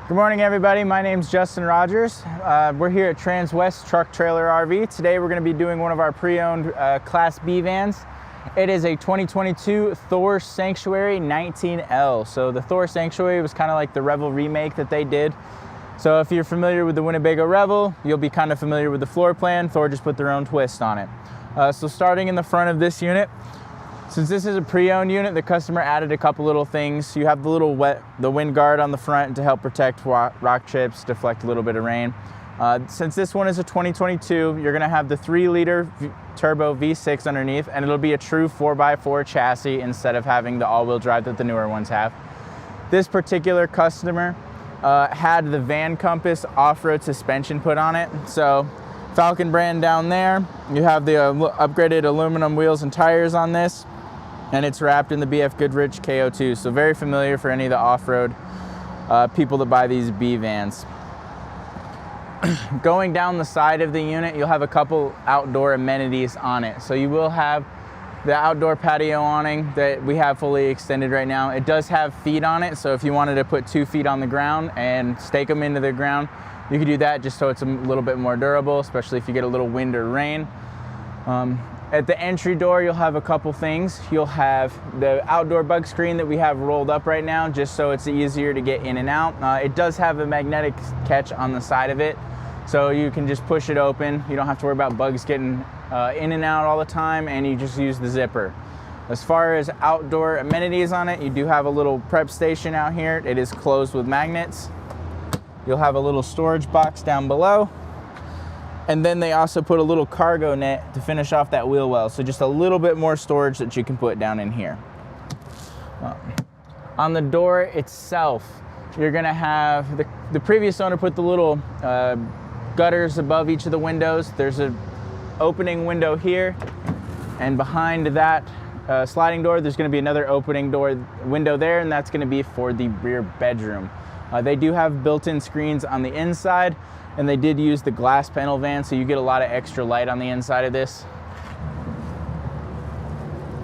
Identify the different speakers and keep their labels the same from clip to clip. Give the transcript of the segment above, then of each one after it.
Speaker 1: Good morning, everybody. My name's Justin Rogers. We're here at Transwest Truck Trailer RV. Today we're going to be doing one of our pre-owned Class B vans. It is a 2022 Thor Sanctuary 19L. So the Thor Sanctuary was kind of like the Revel remake that they did. So if you're familiar with the Winnebago Revel, you'll be kind of familiar with the floor plan. Thor just put their own twist on it. So starting in the front of this unit, since this is a pre-owned unit, the customer added a couple little things. You have the little the wind guard on the front to help protect rock chips, deflect a little bit of rain. Since this one is a 2022, you're gonna have the 3-liter turbo V6 underneath, and it'll be a true 4x4 chassis instead of having the all-wheel drive that the newer ones have. This particular customer had the Van Compass off-road suspension put on it. So Falcon brand down there. You have the upgraded aluminum wheels and tires on this, and it's wrapped in the BF Goodrich KO2, so very familiar for any of the off-road people that buy these B vans. Going down the side of the unit, you'll have a couple outdoor amenities on it. So you will have the outdoor patio awning that we have fully extended right now. It does have feet on it, so if you wanted to put 2 feet on the ground and stake them into the ground, you could do that just so it's a little bit more durable, especially if you get a little wind or rain. At the entry door, you'll have a couple things. You'll have the outdoor bug screen that we have rolled up right now, just so it's easier to get in and out. It does have a magnetic catch on the side of it, so you can just push it open. You don't have to worry about bugs getting in and out all the time, and you just use the zipper. As far as outdoor amenities on it, you do have a little prep station out here. It is closed with magnets. You'll have a little storage box down below. And then they also put a little cargo net to finish off that wheel well. So just a little bit more storage that you can put down in here. On the door itself, you're gonna have, the previous owner put the little gutters above each of the windows. There's an opening window here, and behind that sliding door, there's gonna be another opening window there, and that's gonna be for the rear bedroom. They do have built-in screens on the inside, and they did use the glass panel van, so you get a lot of extra light on the inside of this.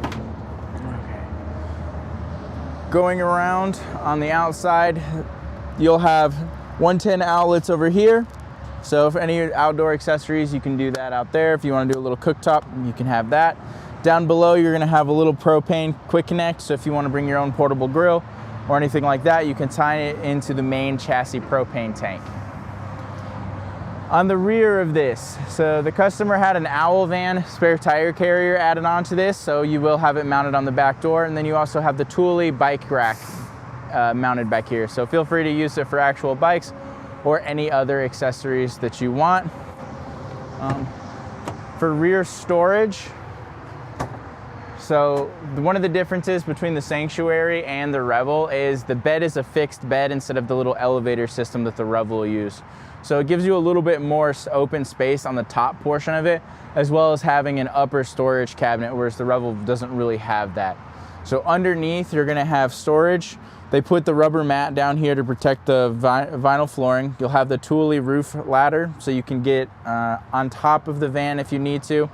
Speaker 1: Okay. Going around on the outside, you'll have 110 outlets over here. So if any outdoor accessories, you can do that out there. If you want to do a little cooktop, you can have that. Down below, you're gonna have a little propane quick connect, so if you want to bring your own portable grill or anything like that, you can tie it into the main chassis propane tank. On the rear of this, so the customer had an Owl van spare tire carrier added onto this, so you will have it mounted on the back door, and then you also have the Thule bike rack mounted back here. So feel free to use it for actual bikes or any other accessories that you want. For rear storage, so one of the differences between the Sanctuary and the Revel is the bed is a fixed bed instead of the little elevator system that the Revel will use. So it gives you a little bit more open space on the top portion of it, as well as having an upper storage cabinet, whereas the Revel doesn't really have that. So underneath, you're gonna have storage. They put the rubber mat down here to protect the vinyl flooring. You'll have the Thule roof ladder, so you can get on top of the van if you need to.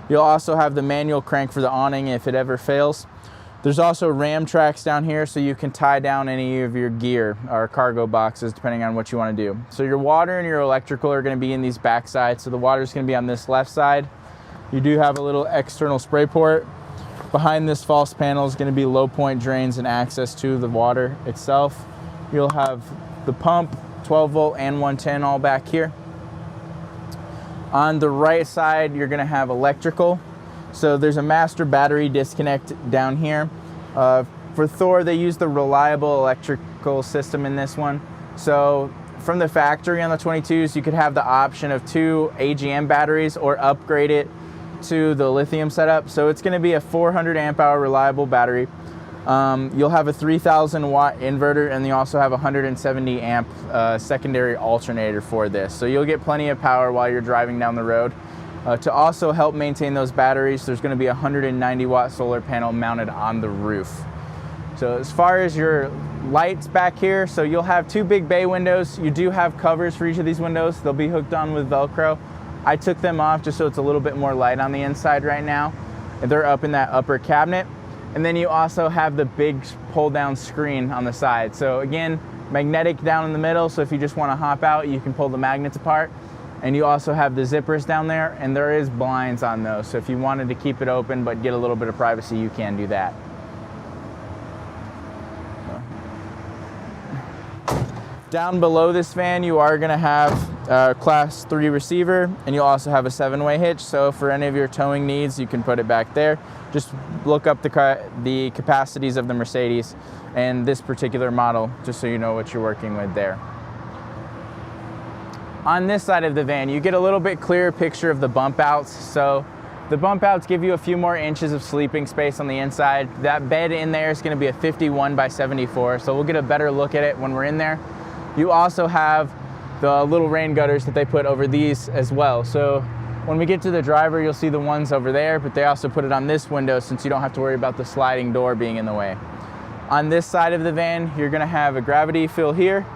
Speaker 1: You'll also have the manual crank for the awning if it ever fails. There's also ram tracks down here, so you can tie down any of your gear or cargo boxes depending on what you want to do. So your water and your electrical are going to be in these back sides. So the water is going to be on this left side. You do have a little external spray port. Behind this false panel is going to be low point drains and access to the water itself. You'll have the pump, 12 volt and 110 all back here. On the right side, you're going to have electrical. So there's a master battery disconnect down here. For Thor, they use the reliable electrical system in this one. So from the factory on the 22s, you could have the option of 2 AGM batteries or upgrade it to the lithium setup. So it's gonna be a 400 amp hour reliable battery. You'll have a 3,000 watt inverter, and you also have a 170 amp secondary alternator for this. So you'll get plenty of power while you're driving down the road. To also help maintain those batteries, there's going to be a 190 watt solar panel mounted on the roof. So as far as your lights back here, so you'll have 2 big bay windows. You do have covers for each of these windows. They'll be hooked on with Velcro. I took them off just so it's a little bit more light on the inside right now. And they're up in that upper cabinet. And then you also have the big pull down screen on the side. So again, magnetic down in the middle, so if you just want to hop out, you can pull the magnets apart. And you also have the zippers down there, and there is blinds on those, so if you wanted to keep it open but get a little bit of privacy, you can do that. Down below this van, you are going to have a Class 3 receiver, and you'll also have a 7-way hitch, so for any of your towing needs, you can put it back there. Just look up the capacities of the Mercedes and this particular model, just so you know what you're working with there. On this side of the van, you get a little bit clearer picture of the bump outs. So the bump outs give you a few more inches of sleeping space on the inside. That bed in there is going to be a 51 by 74, so we'll get a better look at it when we're in there. You also have the little rain gutters that they put over these as well. So when we get to the driver, you'll see the ones over there, but they also put it on this window since you don't have to worry about the sliding door being in the way. On this side of the van, you're going to have a gravity fill here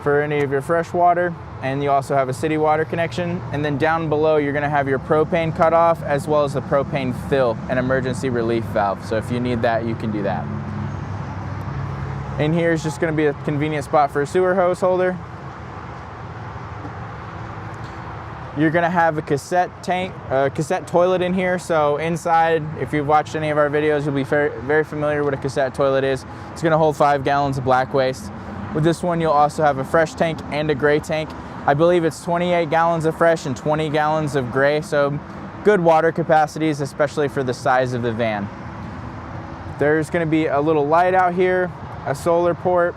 Speaker 1: for any of your fresh water, and you also have a city water connection. And then down below, you're going to have your propane cutoff as well as the propane fill and emergency relief valve. So if you need that, you can do that. In here is just going to be a convenient spot for a sewer hose holder. You're going to have a cassette toilet in here. So inside, if you've watched any of our videos, you'll be very familiar with what a cassette toilet is. It's going to hold 5 gallons of black waste. With this one, you'll also have a fresh tank and a gray tank. I believe it's 28 gallons of fresh and 20 gallons of gray. So good water capacities, especially for the size of the van. There's going to be a little light out here, a solar port,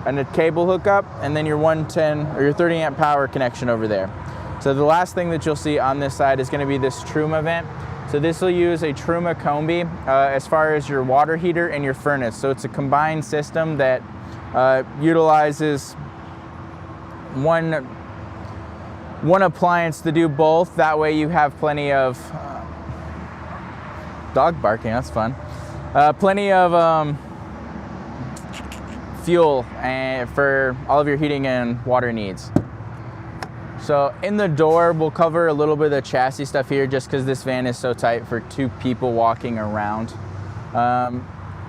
Speaker 1: and a cable hookup, and then your 110 or your 30 amp power connection over there. So the last thing that you'll see on this side is going to be this Truma vent. So this will use a Truma combi as far as your water heater and your furnace. So it's a combined system that utilizes one appliance to do both. That way you have plenty of dog barking, that's fun. Plenty of fuel for all of your heating and water needs. So in the door, we'll cover a little bit of the chassis stuff here just because this van is so tight for 2 people walking around.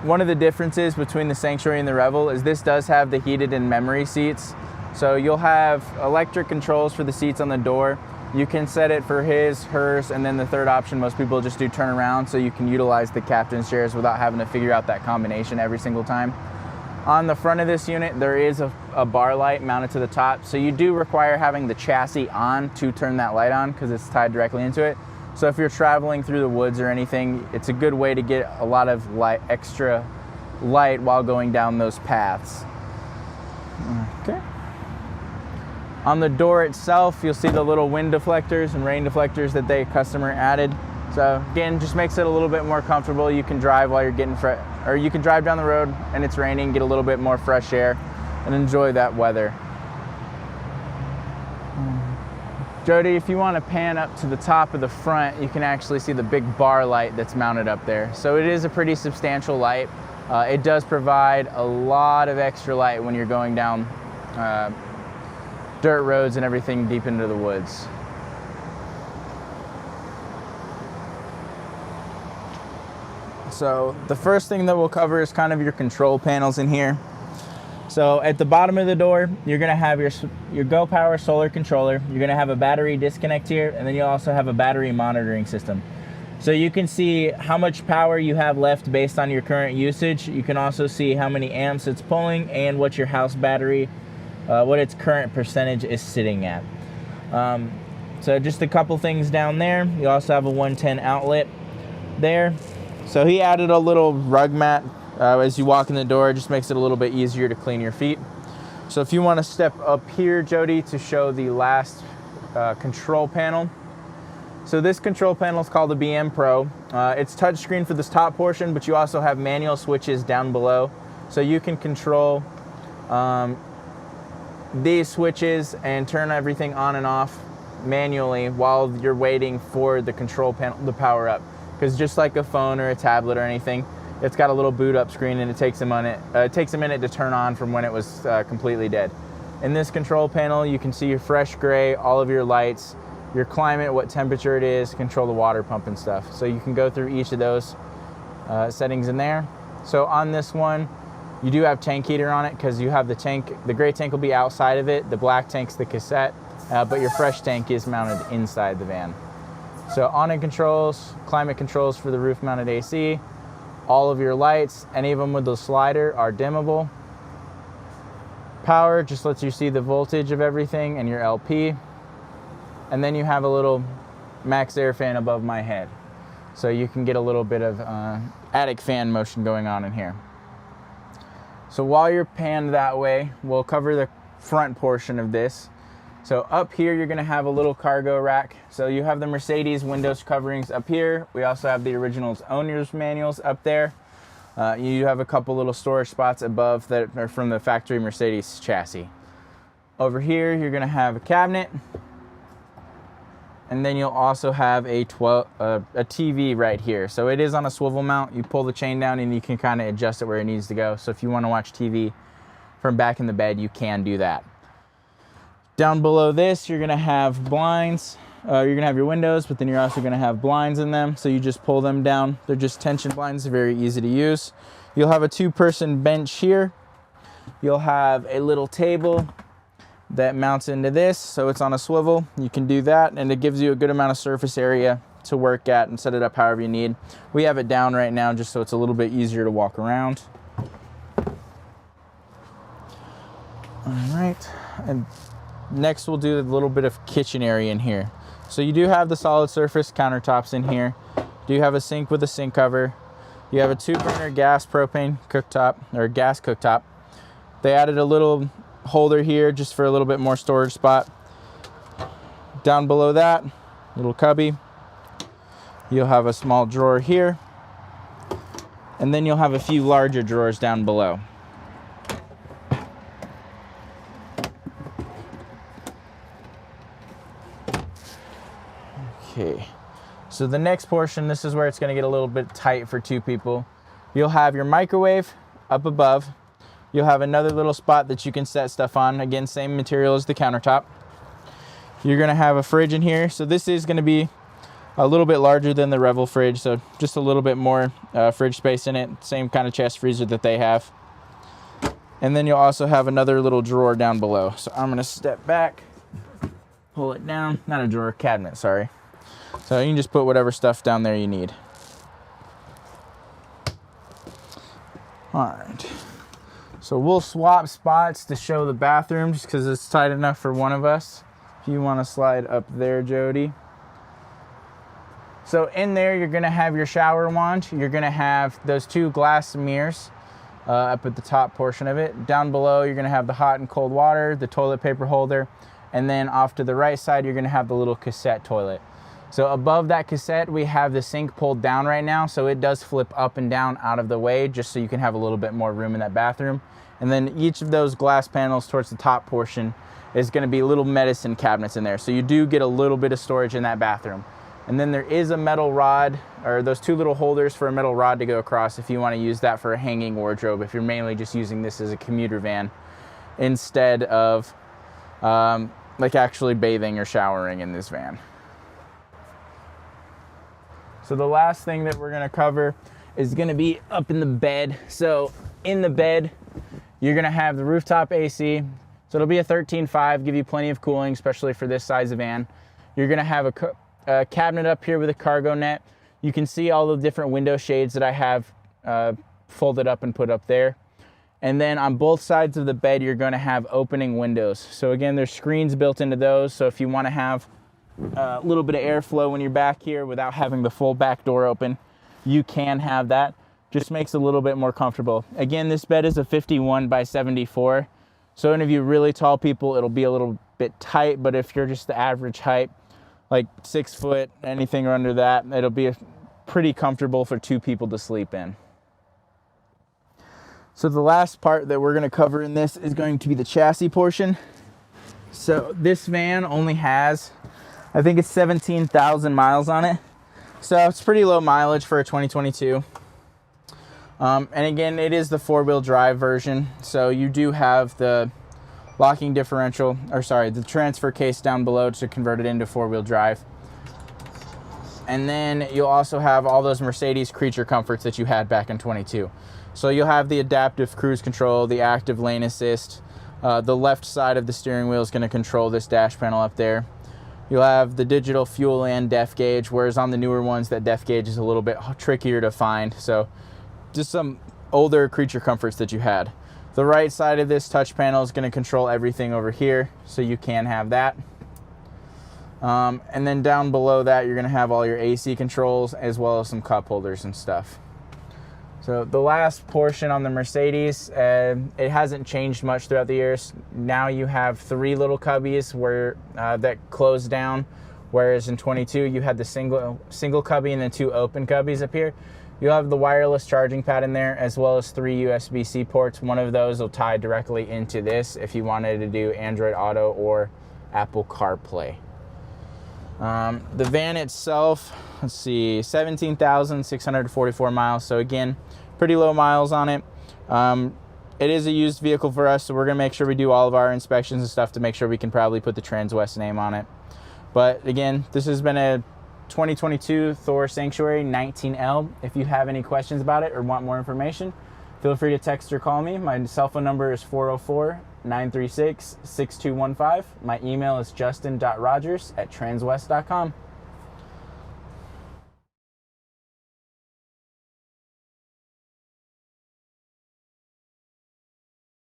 Speaker 1: One of the differences between the Sanctuary and the Revel is this does have the heated and memory seats. So you'll have electric controls for the seats on the door. You can set it for his, hers, and then the third option, most people just do turn around, so you can utilize the captain's chairs without having to figure out that combination every single time. On the front of this unit, there is a bar light mounted to the top, so you do require having the chassis on to turn that light on because it's tied directly into it. So if you're traveling through the woods or anything, it's a good way to get a lot of extra light while going down those paths. Okay. On the door itself, you'll see the little wind deflectors and rain deflectors that the customer added. So again, just makes it a little bit more comfortable. You can drive while you're getting or you can drive down the road and it's raining, get a little bit more fresh air and enjoy that weather. Jody, if you want to pan up to the top of the front, you can actually see the big bar light that's mounted up there. So it is a pretty substantial light. It does provide a lot of extra light when you're going down dirt roads and everything deep into the woods. So the first thing that we'll cover is kind of your control panels in here. So at the bottom of the door, you're going to have your Go Power solar controller. You're going to have a battery disconnect here, and then you'll also have a battery monitoring system. So you can see how much power you have left based on your current usage. You can also see how many amps it's pulling and what your house battery, what its current percentage is sitting at. So just a couple things down there. You also have a 110 outlet there. So he added a little rug mat as you walk in the door. It just makes it a little bit easier to clean your feet. So if you want to step up here, Jody, to show the last control panel. So this control panel is called the BM Pro. It's touchscreen for this top portion, but you also have manual switches down below. So you can control these switches and turn everything on and off manually while you're waiting for the control panel to power up. Because just like a phone or a tablet or anything, it's got a little boot up screen and it takes a minute to turn on from when it was completely dead. In this control panel, you can see your fresh gray, all of your lights, your climate, what temperature it is, control the water pump and stuff. So you can go through each of those settings in there. So on this one, You do have tank heater on it because you have the tank, the gray tank will be outside of it, the black tank's the cassette, but your fresh tank is mounted inside the van. So awning controls, climate controls for the roof mounted AC, all of your lights, any of them with the slider are dimmable. Power just lets you see the voltage of everything and your LP. And then you have a little max air fan above my head. So you can get a little bit of attic fan motion going on in here. So while you're panned that way, we'll cover the front portion of this. So up here, you're gonna have a little cargo rack. So you have the Mercedes windows coverings up here. We also have the original's owner's manuals up there. You have a couple little storage spots above that are from the factory Mercedes chassis. Over here, you're gonna have a cabinet. And then you'll also have a TV right here. So it is on a swivel mount. You pull the chain down and you can kind of adjust it where it needs to go. So if you wanna watch TV from back in the bed, you can do that. Down below this, you're gonna have blinds. You're gonna have your windows, but then you're also gonna have blinds in them. So you just pull them down. They're just tension blinds, they're very easy to use. You'll have a 2-person bench here. You'll have a little table that mounts into this, so it's on a swivel. You can do that, and it gives you a good amount of surface area to work at and set it up however you need. We have it down right now just so it's a little bit easier to walk around. All right, and next we'll do a little bit of kitchen area in here. So you do have the solid surface countertops in here. You do have a sink with a sink cover. You have a 2-burner gas propane cooktop, or gas cooktop. They added a little holder here just for a little bit more storage spot. Down below that, little cubby. You'll have a small drawer here. And then you'll have a few larger drawers down below. Okay, so the next portion, this is where it's gonna get a little bit tight for 2 people. You'll have your microwave up above. You'll have another little spot that you can set stuff on. Again, same material as the countertop. You're gonna have a fridge in here. So this is gonna be a little bit larger than the Revel fridge, so just a little bit more fridge space in it. Same kind of chest freezer that they have. And then you'll also have another little drawer down below. So I'm gonna step back, pull it down. Not a drawer, cabinet, sorry. So you can just put whatever stuff down there you need. All right. So we'll swap spots to show the bathroom just because it's tight enough for one of us. If you want to slide up there, Jody. So in there, you're gonna have your shower wand. You're gonna have those 2 glass mirrors up at the top portion of it. Down below, you're gonna have the hot and cold water, the toilet paper holder, and then off to the right side, you're gonna have the little cassette toilet. So above that cassette, we have the sink pulled down right now, so it does flip up and down out of the way just so you can have a little bit more room in that bathroom. And then each of those glass panels towards the top portion is gonna be little medicine cabinets in there. So you do get a little bit of storage in that bathroom. And then there is a metal rod, or those 2 little holders for a metal rod to go across if you wanna use that for a hanging wardrobe, if you're mainly just using this as a commuter van instead of like actually bathing or showering in this van. So the last thing that we're gonna cover is gonna be up in the bed. So in the bed, you're gonna have the rooftop AC. So it'll be a 13.5, give you plenty of cooling, especially for this size of van. You're gonna have a cabinet up here with a cargo net. You can see all the different window shades that I have folded up and put up there. And then on both sides of the bed, you're gonna have opening windows. So again, there's screens built into those. So if you wanna have a little bit of airflow when you're back here without having the full back door open, you can have that. Just makes it a little bit more comfortable. Again, this bed is a 51 by 74. So any of you really tall people, it'll be a little bit tight, but if you're just the average height, like 6 foot, anything under that, it'll be pretty comfortable for 2 people to sleep in. So the last part that we're gonna cover in this is going to be the chassis portion. So this van only has, I think it's 17,000 miles on it. So it's pretty low mileage for a 2022. And again, it is the 4-wheel drive version. So you do have the locking differential, or sorry, the transfer case down below to convert it into 4-wheel drive. And then you'll also have all those Mercedes creature comforts that you had back in 22. So you'll have the adaptive cruise control, the active lane assist. The left side of the steering wheel is going to control this dash panel up there. You'll have the digital fuel and depth gauge, whereas on the newer ones, that depth gauge is a little bit trickier to find. So just some older creature comforts that you had. The right side of this touch panel is going to control everything over here, so you can have that. And then down below that, you're going to have all your AC controls as well as some cup holders and stuff. So the last portion on the Mercedes, it hasn't changed much throughout the years. Now you have 3 little cubbies where that close down, whereas in 22 you had the single cubby and then 2 open cubbies up here. You'll have the wireless charging pad in there as well as 3 USB-C ports. One of those will tie directly into this if you wanted to do Android Auto or Apple CarPlay. The van itself, let's see, 17,644 miles. So again, pretty low miles on it. It is a used vehicle for us, so we're gonna make sure we do all of our inspections and stuff to make sure we can probably put the Transwest name on it. But again, this has been a 2022 Thor Sanctuary 19L. If you have any questions about it or want more information, feel free to text or call me. My cell phone number is 404-936-6215. My email is justin.rogers@transwest.com.